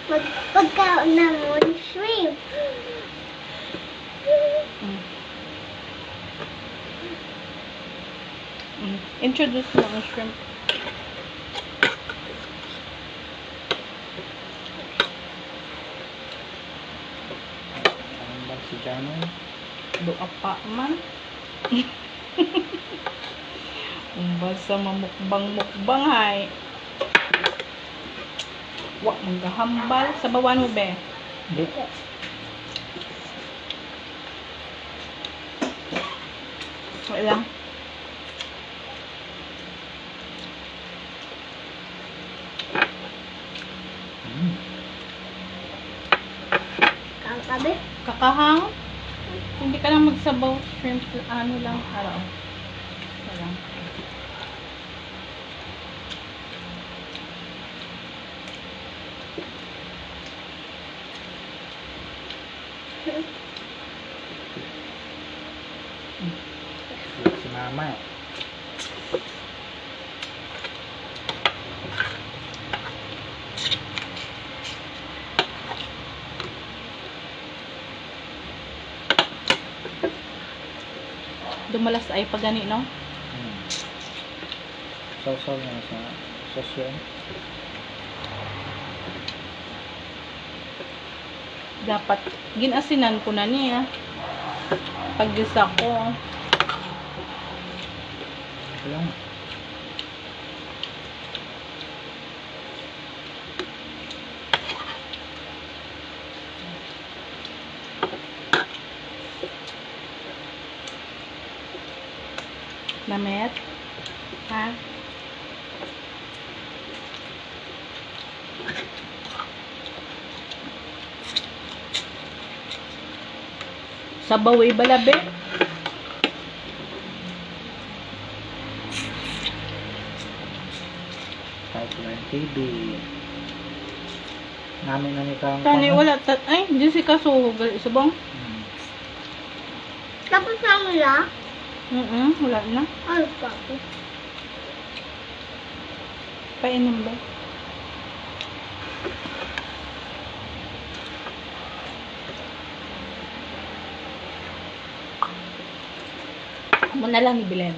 Pagkaon naman, shrimp. Introduce mo ang shrimp. Ang bang si Jano? Doa pa man. Basta mamukbang-mukbang hay. Wak manggahambal. Sa bawan mo be. Hindi. Wala lang. Kakabe. Kakahang. Hindi ka lang magsabaw shrimp. Ano lang. Araw. Wala lang. Si Mama eh. Dumalas ay pagani, no? Sausaw niya sa sosyo. Dapat ginasinan ko na niya. Paggisa ko. Ito lang. Lamet. Ha? Sabaw ay balabe. Kahit wala yung TV. Namin na ni kang Kani wala tat ay Jessica so subong. Tapos na nila. Wala na. Ano pa po? Painom ba? Muna lang ni Belen.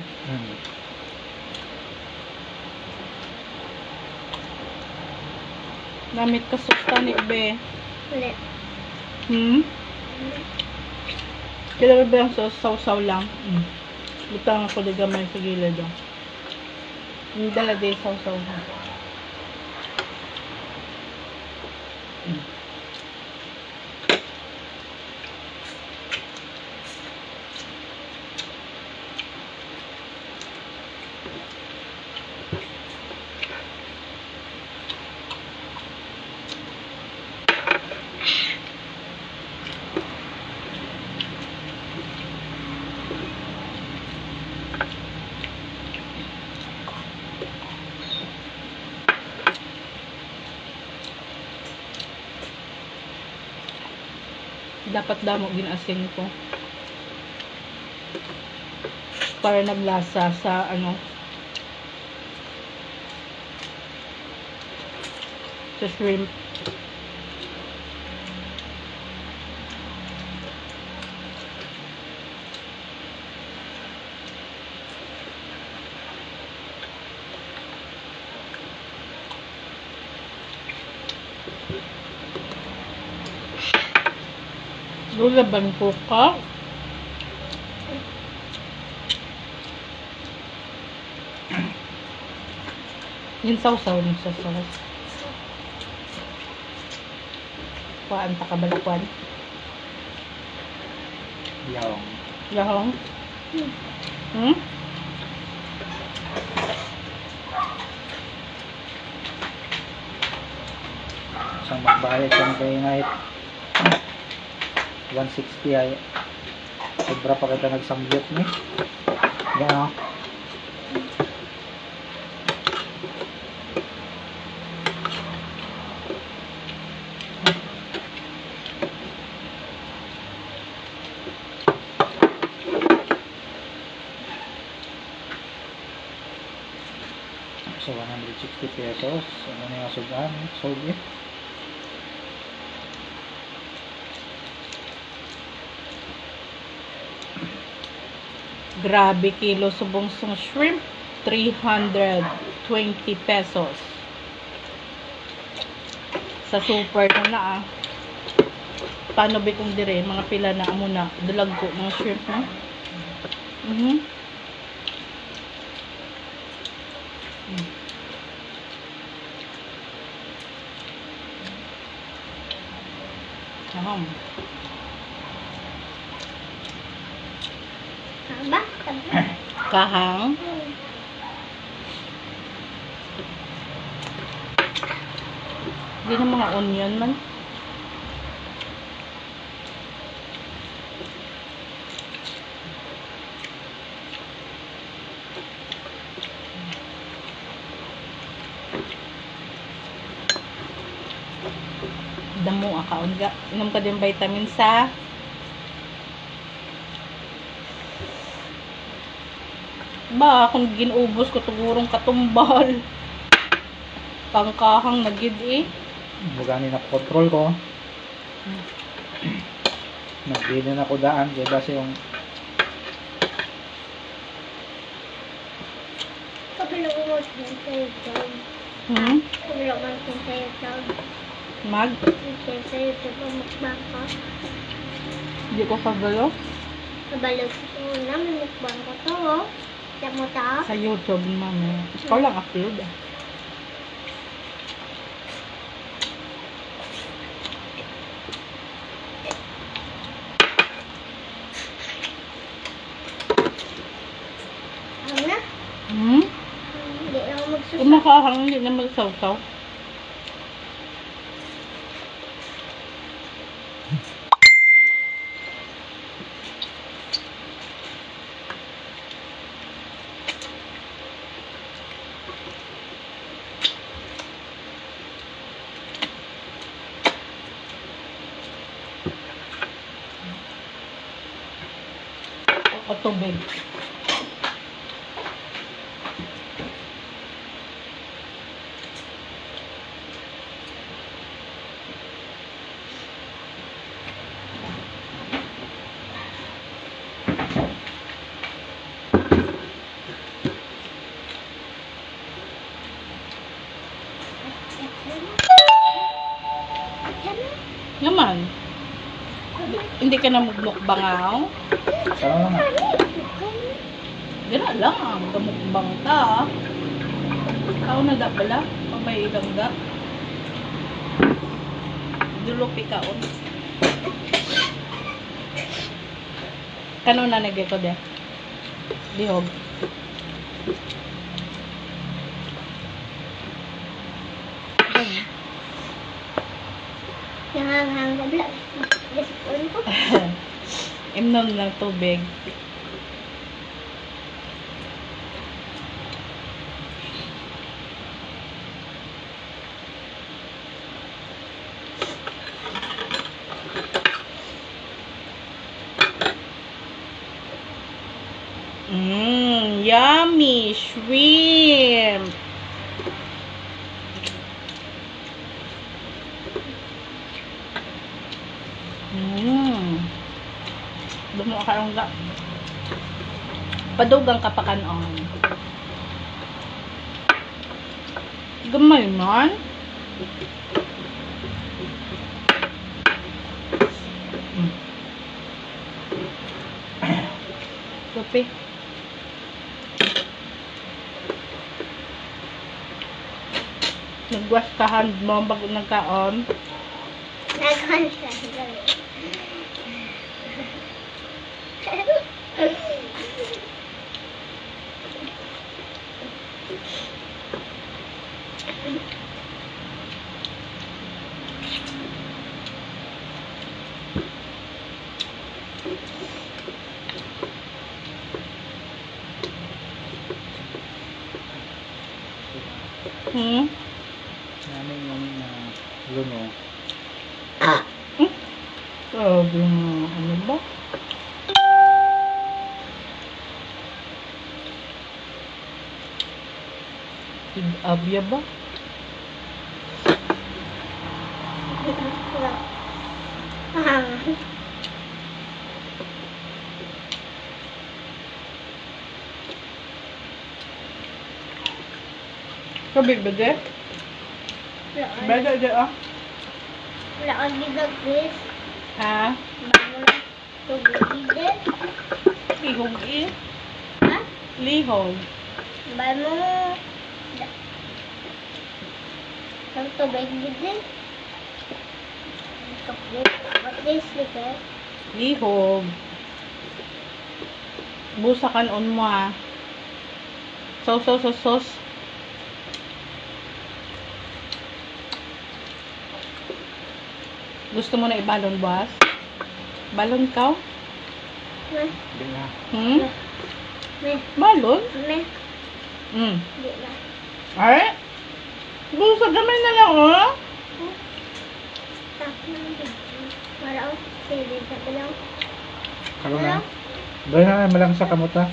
Gamit ka susta ni Be. Ulit. Kailangan ba yung sausaw lang? Butang ako di gamay sa gilid daw. Hindi dala di sausaw ha. Dapat damo ginasin ko para naglasa sa ano sa shrimp. Lulaban ko ka. Yung sausaw mo sa sauce. Kuhaan ta kabalakwan. Yawang. Lahong. Isang magbayad siya kay Night. 160 ay sobra pa kita nagsamgyot ni. Yan o. So 160 pesos. Ano na yung sugan? Soviet. Grabe kilo subongsong shrimp. 320 pesos. Sa super na Paano bitong dire? Mga pila na amo na. Dalag ko mga shrimp na. Aham. Haba? Kahang. Hindi na mga onion man. Damo akaon ga. Inom ka din vitamin sa ba kung ginubos ko tugurong katumbal. Pangkahang nagid Magani na control ko. Nagbili na ko daan. Kaya base yung Kapilog mo sa YouTube. Kapilog mo sa YouTube. Mag? Sa YouTube mo mukbang ko. Hindi ko kagalo. Kabalog ko naman mukbang ko to. Siya mo ta. Sa YouTube mami. Ikaw lang upload Ano na? Hindi na ako magsusunod. Kung makahang hindi na magsaw-saw. O tubig. Naman. Hindi ka na magmukbangaw. Sama lang. Dira lang ang gamukbang ta. Tao na da pala. Pabay ilang da. Dulupi kaon. Kano na nagay ko de? Dihog. Nanganghang na vlog. Gasipon ko. Imnom ng tubig. Yummy shrimp. Dumo ka ang ga. Padugang kapakanon. Gamay man. Kopi. Nagwash ka hand mo bago nagkaon. Nagwan siya. Namin yung luno. Sabi mo, ano ba? Tig-abya ba? Tubig ba, de? Wala Beda, de, ah. ka gigag, Chris. Ha? Bago na. Tubig din. Lihog, eh. Ha? Lihog. Bago mo. Ang tubig din. What is it? Lihog. Busa kanon mo, ha. Sauce. Gusto mo na ibalon, boss? Balon ka? Meh. Hindi na. Hmm? Meh. Balon? Meh. Hmm. Di na. Ay? Busa gamay na lang, oh. Stop na lang. Maraw. Sige, sabi lang. Kalo na. Doon na malang sa kamot ha.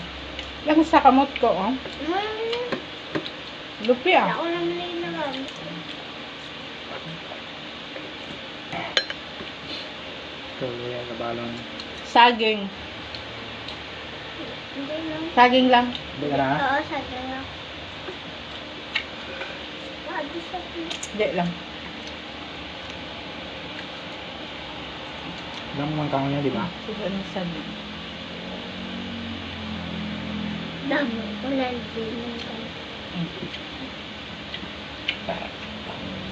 Lang sa kamot ko, oh. Lupi, ah. Ako lang nila. So, yan na balon. Saging. Hindi lang. Saging lang. Hindi ka na ha? Oo, sabi lang. Wagi sa Hindi lang. Alam mo man kamo niya, di ba? Sudan na saging. damo. Wala din.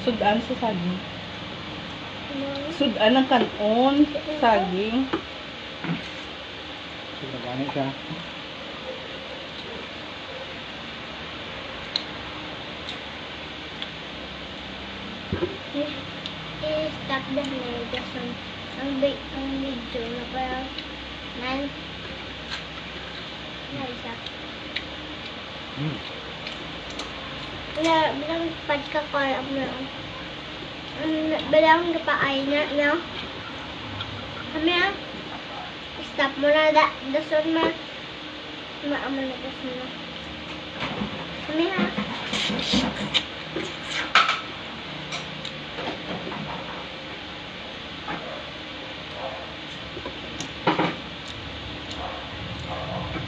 Sudan sa saging. Sudan ng kanon. Saging. So, nagani siya. I-stop the medicine. Ang video na parang isa. Bilang pagkakalam na. Bilang napaay na. Kami stop mo na dason ma. Maaman na dason na. Kami ha.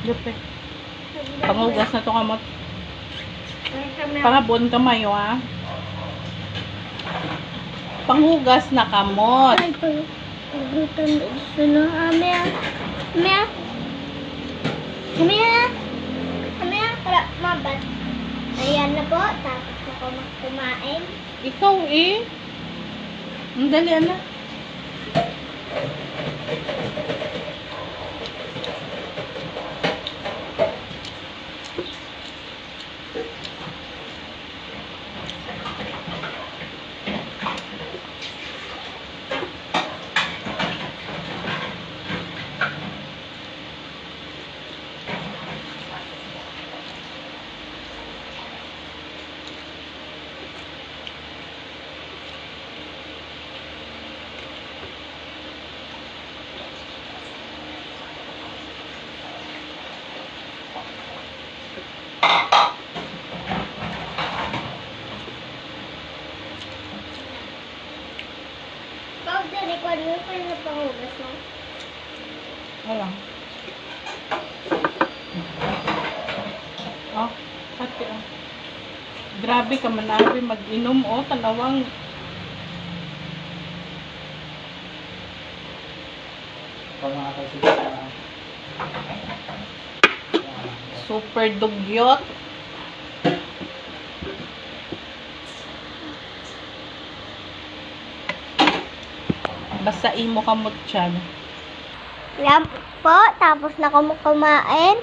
Lupi. Pangugas na to kamot. Kami Pangabon kamayo, ah. Panghugas na kamot. ay pagutan gusto na kami ha. Kami ha. Para mabat. Ayan na po. Tapos na po kumain. Ikaw, eh. Ang dali, na. Pag record mo pa yung napangugas mo. Wala. Oh, pati, oh. Grabe ka manabi mag-inom, oh. Talawang. Pag mga kasi sa... Super dugyot. Basain mo kamot siya. Yan po. Tapos na kumain.